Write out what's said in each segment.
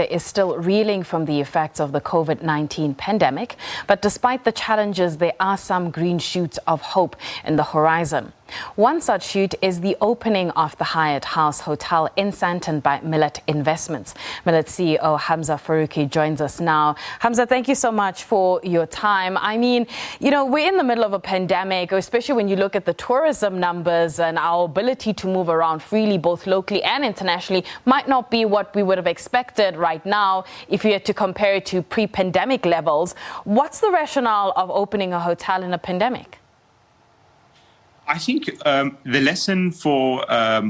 is still reeling from the effects of the COVID-19 pandemic, but despite the challenges, there are some green shoots of hope in the horizon. One such shoot is the opening of the Hyatt House Hotel in Sandton by Millat Investments. Millat CEO Hamza Farooqui joins us now. Hamza, thank you so much for your time. I mean, we're in the middle of a pandemic, especially when you look at the tourism numbers, and our ability to move around freely, both locally and internationally, might not be what we would have expected right now if you had to compare it to pre-pandemic levels. What's the rationale of opening a hotel in a pandemic? I think the lesson for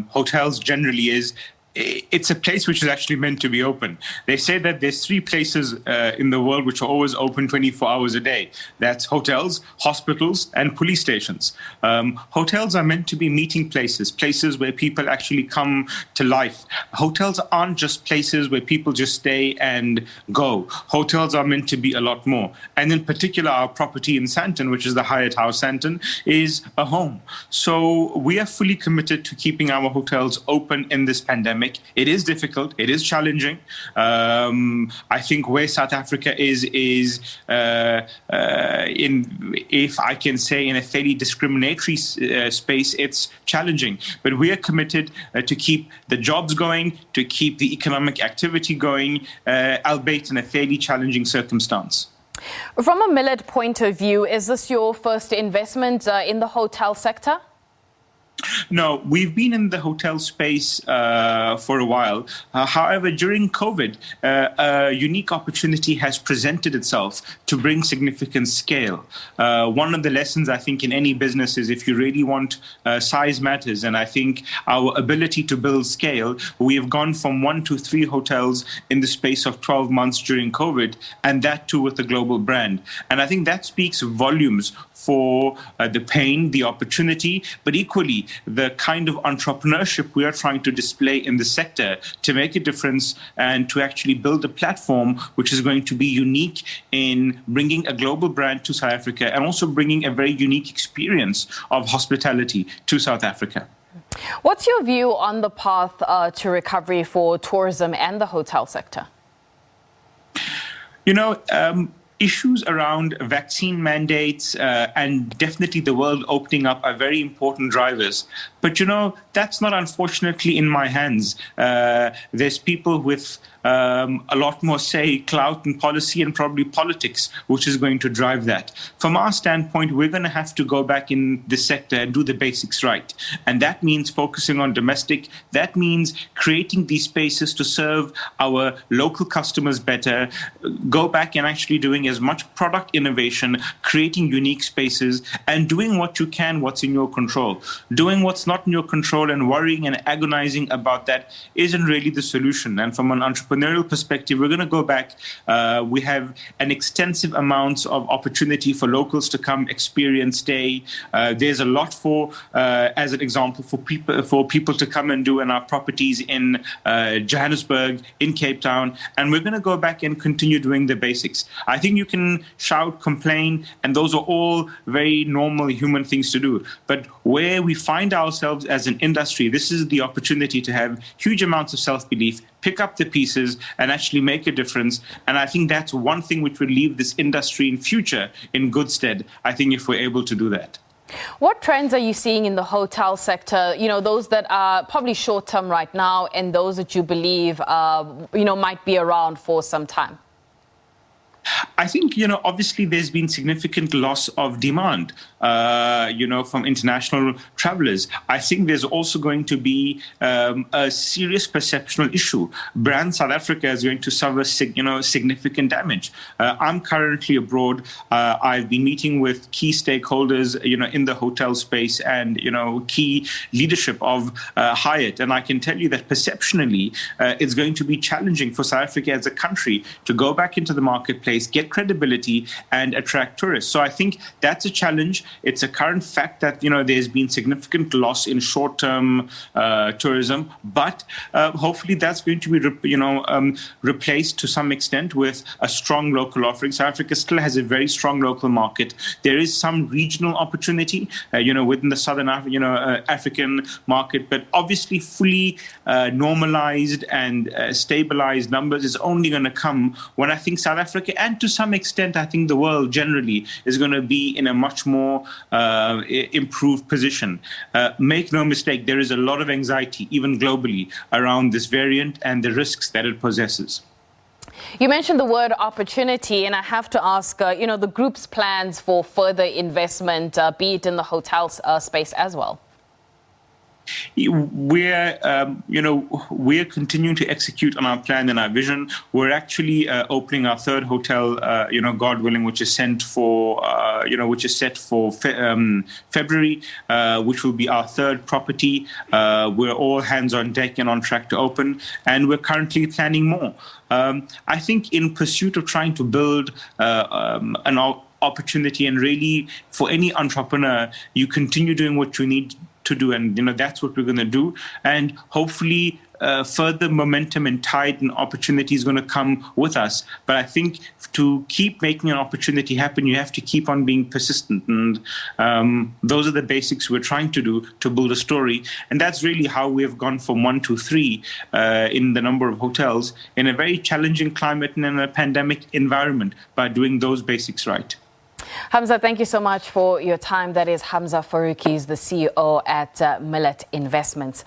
hotels generally is it's a place which is actually meant to be open. They say that there's 3 places in the world which are always open 24 hours a day. That's hotels, hospitals, and police stations. Hotels are meant to be meeting places, places where people actually come to life. Hotels aren't just places where people just stay and go. Hotels are meant to be a lot more. And in particular, our property in Sandton, which is the Hyatt House Sandton, is a home. So we are fully committed to keeping our hotels open in this pandemic. It is difficult. It is challenging. I think where South Africa is if I can say, in a fairly discriminatory space, it's challenging. But we are committed to keep the jobs going, to keep the economic activity going, albeit in a fairly challenging circumstance. From a Millat point of view, is this your first investment in the hotel sector? No, we've been in the hotel space for a while. However, during COVID, a unique opportunity has presented itself to bring significant scale. One of the lessons, I think, in any business is if you really want size matters. And I think our ability to build scale, we have gone from 1 to 3 hotels in the space of 12 months during COVID, and that too with a global brand. And I think that speaks volumes for the pain, the opportunity, but equally the kind of entrepreneurship we are trying to display in the sector to make a difference and to actually build a platform which is going to be unique in bringing a global brand to South Africa and also bringing a very unique experience of hospitality to South Africa. What's your view on the path to recovery for tourism and the hotel sector? Issues around vaccine mandates and definitely the world opening up are very important drivers. But, that's not unfortunately in my hands. There's people with a lot more say, clout and policy and probably politics, which is going to drive that. From our standpoint, we're going to have to go back in this sector and do the basics right. And that means focusing on domestic. That means creating these spaces to serve our local customers better, go back and actually doing as much product innovation, creating unique spaces, and doing what you can, what's in your control. Doing what's not in your control and worrying and agonizing about that isn't really the solution. And from an entrepreneurial perspective, we're going to go back. We have an extensive amounts of opportunity for locals to come experience, stay. There's a lot for, as an example, for people to come and do in our properties in Johannesburg, in Cape Town. And we're going to go back and continue doing the basics. I think you can shout, complain, and those are all very normal human things to do. But where we find ourselves as an industry, this is the opportunity to have huge amounts of self-belief, pick up the pieces and actually make a difference. And I think that's one thing which will leave this industry in future in good stead, I think, if we're able to do that. What trends are you seeing in the hotel sector, those that are probably short-term right now and those that you believe, might be around for some time? I think, obviously there's been significant loss of demand, from international travelers. I think there's also going to be a serious perceptual issue. Brand South Africa is going to suffer, significant damage. I'm currently abroad. I've been meeting with key stakeholders, in the hotel space and, key leadership of Hyatt. And I can tell you that perceptionally, it's going to be challenging for South Africa as a country to go back into the marketplace place, get credibility, and attract tourists. So I think that's a challenge. It's a current fact that, there's been significant loss in short-term tourism, but hopefully that's going to be, replaced to some extent with a strong local offering. South Africa still has a very strong local market. There is some regional opportunity, within the Southern African market, but obviously fully normalized and stabilized numbers is only going to come when I think South Africa, and to some extent I think the world generally, is going to be in a much more improved position. Make no mistake, there is a lot of anxiety, even globally, around this variant and the risks that it possesses. You mentioned the word opportunity, and I have to ask, the group's plans for further investment, be it in the hotel space as well. We're continuing to execute on our plan and our vision. We're actually opening our third hotel, God willing, which is set for February, which will be our third property. We're all hands on deck and on track to open, and we're currently planning more. I think in pursuit of trying to build an opportunity, and really for any entrepreneur, you continue doing what you need to do, and that's what we're going to do, and hopefully further momentum and tide and opportunity is going to come with us. But I think to keep making an opportunity happen, you have to keep on being persistent, and those are the basics we're trying to do to build a story, and that's really how we have gone from 1 to 3 in the number of hotels in a very challenging climate and in a pandemic environment, by doing those basics right. Hamza, thank you so much for your time. That is Hamza Farooqui, the CEO at Millat Investments.